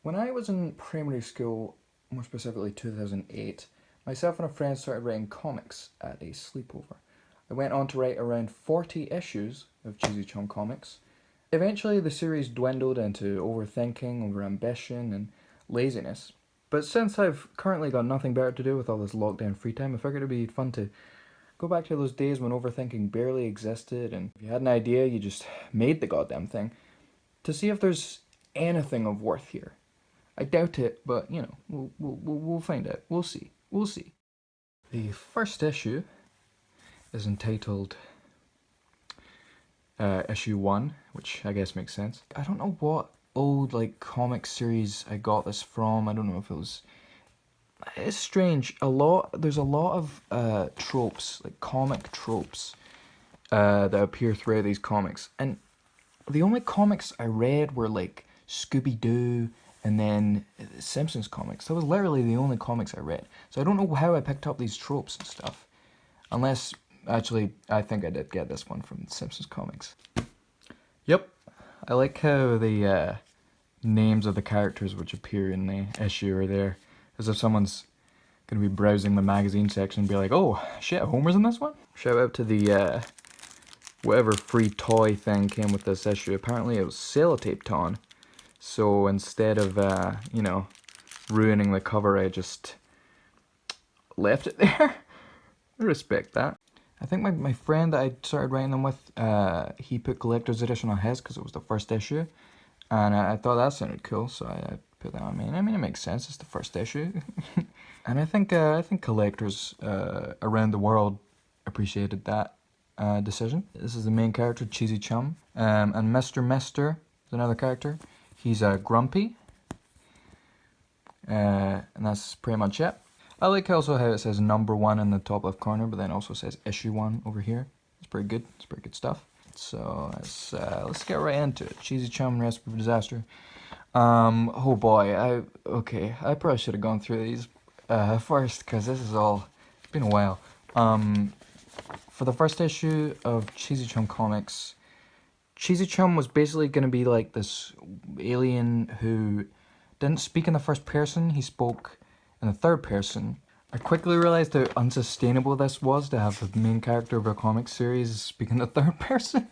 When I was in primary school, more specifically 2008, myself and a friend started writing comics at a sleepover. I went on to write around 40 issues of Cheesy Chum comics. Eventually, the series dwindled into overthinking, overambition, and laziness. But since I've currently got nothing better to do with all this lockdown free time, I figured it'd be fun to go back to those days when overthinking barely existed, and if you had an idea, you just made the goddamn thing, to see if there's anything of worth here. I doubt it, but you know, we'll find out. We'll see. We'll see. The first issue is entitled issue 1, which I guess makes sense. I don't know what old like comic series I got this from. I don't know if it was. It's strange. There's a lot of tropes, like comic tropes, that appear throughout these comics, and the only comics I read were like Scooby Doo and then Simpsons comics. That was literally the only comics I read. So I don't know how I picked up these tropes and stuff. Unless, actually, I think I did get this one from Simpsons comics. Yep. I like how the names of the characters which appear in the issue are there. As if someone's going to be browsing the magazine section and be like, oh, shit, Homer's in this one? Shout out to the whatever free toy thing came with this issue. Apparently it was Sellotape Ton. So instead of, you know, ruining the cover, I just left it there. I respect that. I think my friend that I started writing them with, he put collector's edition on his because it was the first issue. And I thought that sounded cool, so I put that on me. And I mean, it makes sense, it's the first issue. And I think collectors around the world appreciated that decision. This is the main character, Cheesy Chum. And Mr. Mister is another character. He's grumpy, and that's pretty much it. I like also how it says number 1 in the top left corner, but then also says issue 1 over here. It's pretty good. It's pretty good stuff. So let's get right into it. Cheesy Chum, Recipe for Disaster. Oh boy, I probably should have gone through these first because this is all. It's been a while. For the first issue of Cheesy Chum comics, Cheesy Chum was basically going to be like this alien who didn't speak in the first person, he spoke in the third person. I quickly realized how unsustainable this was to have the main character of a comic series speak in the third person.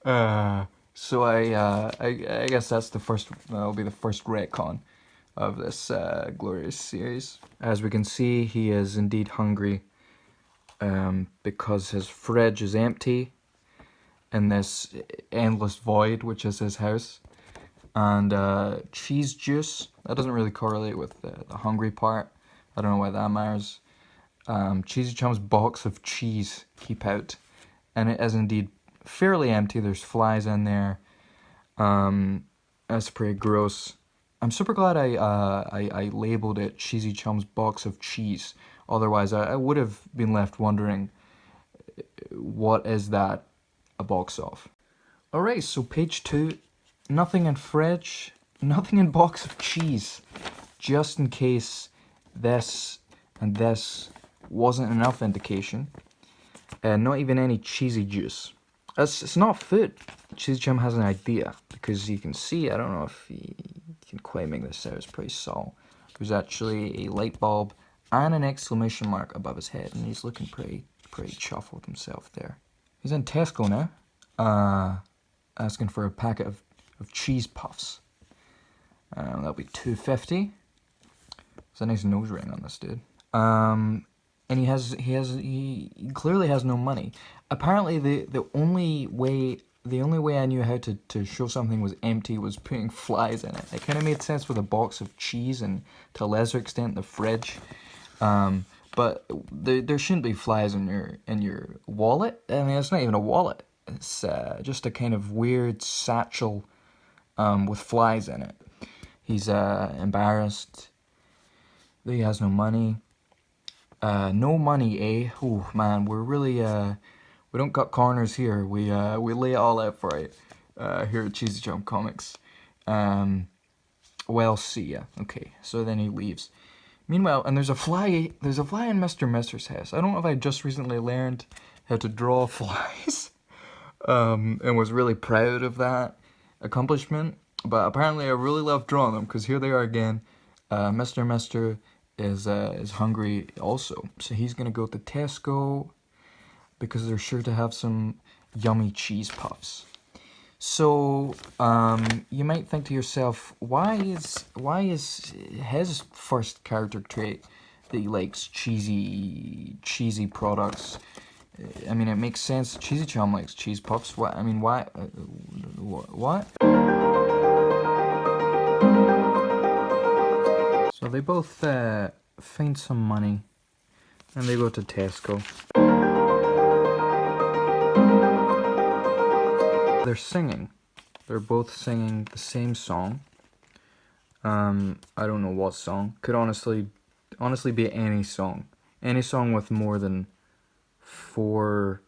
So I guess that'll be the first retcon of this glorious series. As we can see, he is indeed hungry because his fridge is empty in this endless void, which is his house. And cheese juice, that doesn't really correlate with the hungry part. I don't know why that matters. Cheesy Chum's box of cheese keep out, and it is indeed fairly empty. There's flies in there. That's pretty gross. I'm super glad I labeled it Cheesy Chum's box of cheese. Otherwise, I would have been left wondering, what is that a box of? Alright, so page 2, nothing in fridge, nothing in box of cheese, just in case this and this wasn't enough indication. Not even any cheesy juice. It's not food. Cheesy Chum has an idea, because you can see, I don't know if you can quite make this out, it's pretty subtle. There's actually a light bulb and an exclamation mark above his head, and he's looking pretty chuffed with himself there. He's in Tesco now, asking for a packet of cheese puffs. That'll be $2.50. It's a nice nose ring on this dude. And he clearly has no money. Apparently the only way I knew how to show something was empty was putting flies in it. It kind of made sense with a box of cheese and to a lesser extent the fridge. But there shouldn't be flies in your wallet. I mean, it's not even a wallet. It's just a kind of weird satchel with flies in it. He's embarrassed that he has no money. No money, eh? Oh man, we're really we don't cut corners here. We lay it all out for it here at Cheesy Chum Comics. Well, see ya. Okay, so then he leaves. Meanwhile, and there's a fly in Mr. Mister's house. I don't know if I just recently learned how to draw flies, and was really proud of that accomplishment. But apparently I really love drawing them because here they are again. Mr. Mister is hungry also, so he's gonna go to Tesco because they're sure to have some yummy cheese puffs. So you might think to yourself, why is his first character trait that he likes cheesy products? I mean, it makes sense. Cheesy Chum likes cheese puffs. What? I mean, why? What? So they both find some money and they go to Tesco. They're singing. They're both singing the same song. I don't know what song. Could honestly be any song. Any song with more than 4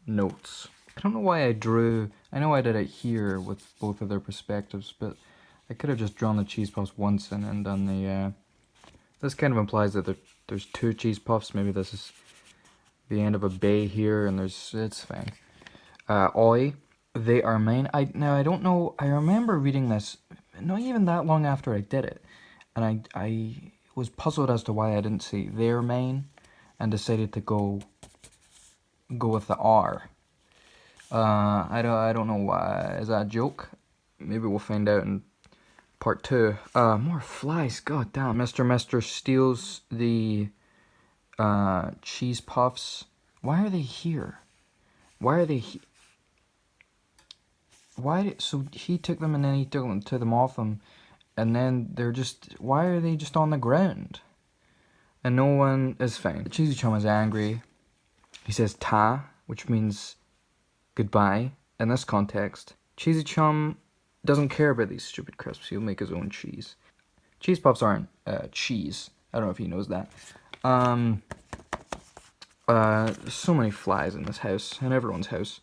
notes. I don't know why I drew. I know I did it here with both of their perspectives, but I could have just drawn the cheese puffs once and done the. This kind of implies that there's 2 cheese puffs. Maybe this is the end of a bay here, and it's fine. Oi, they are mine. I don't know. I remember reading this not even that long after I did it, and I was puzzled as to why I didn't say they're mine, and decided to go with the R. I don't know why. Is that a joke? Maybe we'll find out in part 2. More flies. God damn. Mr. Mister steals the cheese puffs. Why are they here? Why are they here? So he took them and then he took them off him, and then they're just. Why are they just on the ground? And no one is fine. The Cheesy Chum is angry. He says ta, which means goodbye in this context. Cheesy Chum doesn't care about these stupid crisps. He'll make his own cheese. Cheese puffs aren't cheese. I don't know if he knows that. So many flies in this house, in everyone's house.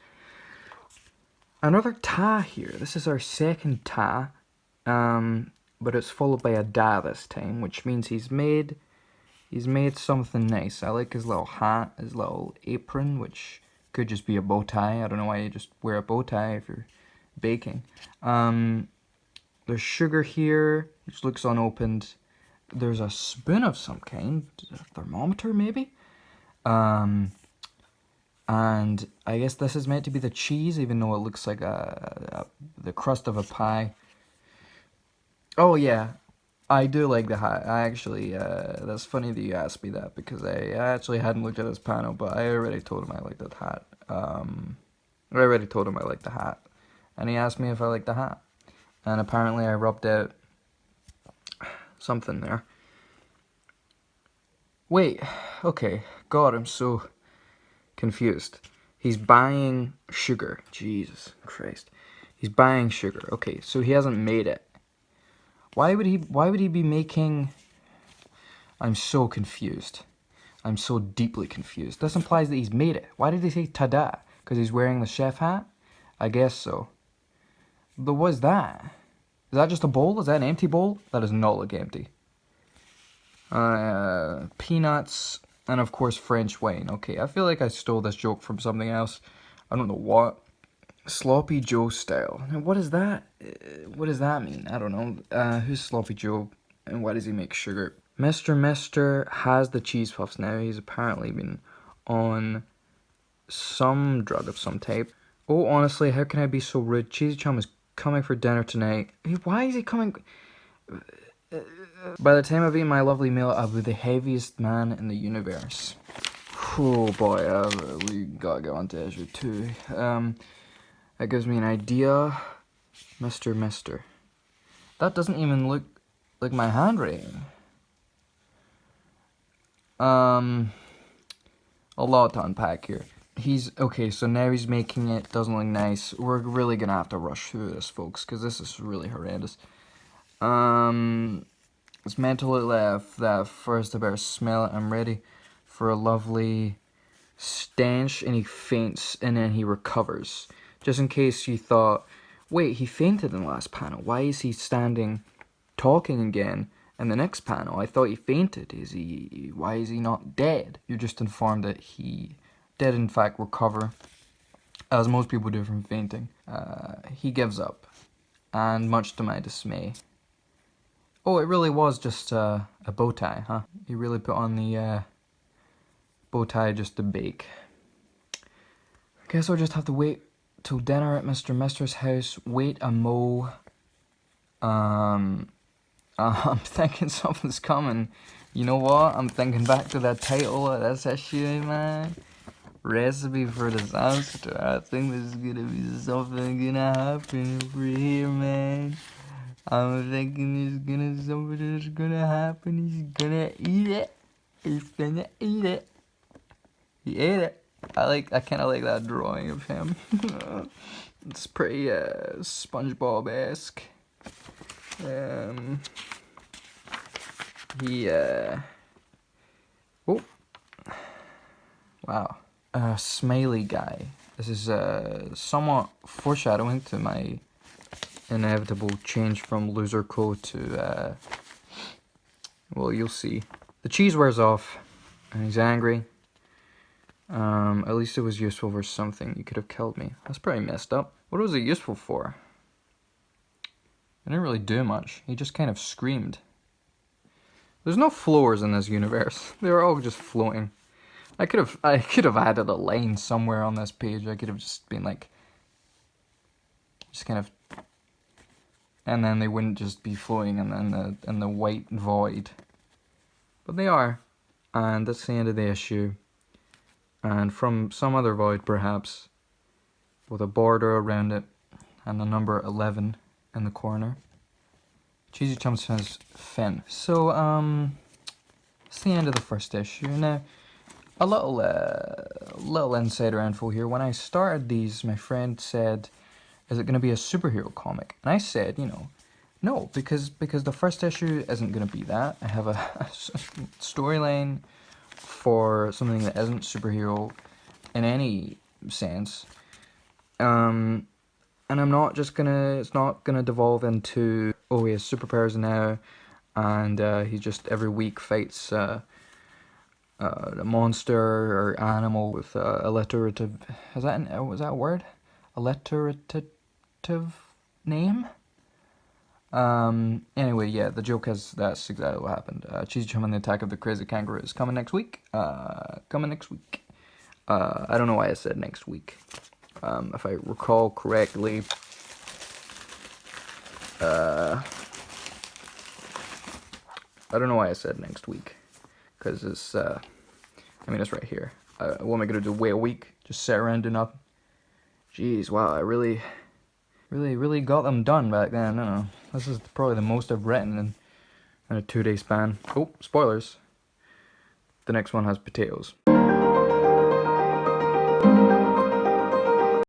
Another ta here. This is our second ta, but it's followed by a da this time, which means he's made something nice. I like his little hat, his little apron, which could just be a bow tie. I don't know why you just wear a bow tie if you're baking. There's sugar here, which looks unopened. There's a spoon of some kind, a thermometer maybe. And I guess this is meant to be the cheese, even though it looks like the crust of a pie. Oh yeah, I do like the hat. I actually, that's funny that you asked me that, because I actually hadn't looked at this panel, but I already told him I liked that hat. I already told him I liked the hat, and he asked me if I liked the hat, and apparently I rubbed out something there. Wait, okay, God, I'm so confused. He's buying sugar. Jesus Christ. He's buying sugar. Okay, so he hasn't made it. Why would he be making... I'm so confused. I'm so deeply confused. This implies that he's made it. Why did he say ta-da? Because he's wearing the chef hat? I guess so. But what is that? Is that just a bowl? Is that an empty bowl? That does not look empty. Peanuts, and of course French wine. Okay, I feel like I stole this joke from something else. I don't know what. Sloppy Joe style. Now, what is that? What does that mean? I don't know. Who's Sloppy Joe, and why does he make sugar? Mr. Mister has the cheese puffs now. He's apparently been on some drug of some type. Oh, honestly, how can I be so rude? Cheesy Chum is coming for dinner tonight. Why is he coming? By the time I've eaten my lovely meal, I'll be the heaviest man in the universe. Oh boy, we gotta get on to issue 2. That gives me an idea. Mr. Mister. That doesn't even look like my handwriting. A lot to unpack here. Okay, so now he's making it, doesn't look nice. We're really gonna have to rush through this, folks, because this is really horrendous. It's meant to look like that first. I better smell it. I'm ready for a lovely stench, and he faints, and then he recovers. Just in case you thought, wait, he fainted in the last panel. Why is he standing, talking again in the next panel? I thought he fainted. Why is he not dead? You're just informed that he did in fact recover, as most people do from fainting. He gives up, and much to my dismay. Oh, it really was just a bow tie, huh? You really put on the bow tie just to bake. Guess I'll just have to wait till dinner at Mr. Mister's house, wait a mo. I'm thinking something's coming. You know what? I'm thinking back to that title of this issue, man. Recipe for disaster. I think there's gonna be something gonna happen over here, man. I'm thinking something's gonna happen. He's gonna eat it. He's gonna eat it. He ate it. I kind of like that drawing of him. It's pretty SpongeBob-esque. Oh, wow. Smiley guy. This is somewhat foreshadowing to my inevitable change from loser code to well, you'll see. The cheese wears off and he's angry. At least it was useful for something. You could have killed me. That's pretty messed up. What was it useful for? It didn't really do much. He just kind of screamed. There's no floors in this universe. They're all just floating. I could have added a line somewhere on this page. I could have just been like, just kind of, and then they wouldn't just be floating in the white void. But they are, and that's the end of the issue. And from some other void, perhaps, with a border around it, and the number 11 in the corner. Cheesy Chum says Finn. So, it's the end of the first issue. Now, a little insider info here. When I started these, my friend said, "Is it going to be a superhero comic?" And I said, you know, no, because the first issue isn't going to be that. I have a storyline for something that isn't superhero in any sense. And I'm not just gonna, it's not gonna devolve into, oh, he has superpowers now, and he just every week fights a monster or animal with alliterative, was that a word? Alliterative name? Anyway, yeah, the joke is that's exactly what happened. Cheesy Chum and the Attack of the Crazy Kangaroo is coming next week. I don't know why I said next week. If I recall correctly, I don't know why I said next week, because it's, I mean, it's right here. What am I gonna do, wait a week? Just sit around doing nothing? Jeez, wow, I really got them done back then. I don't know. This is probably the most I've written in a 2-day span. Oh, spoilers. The next one has potatoes.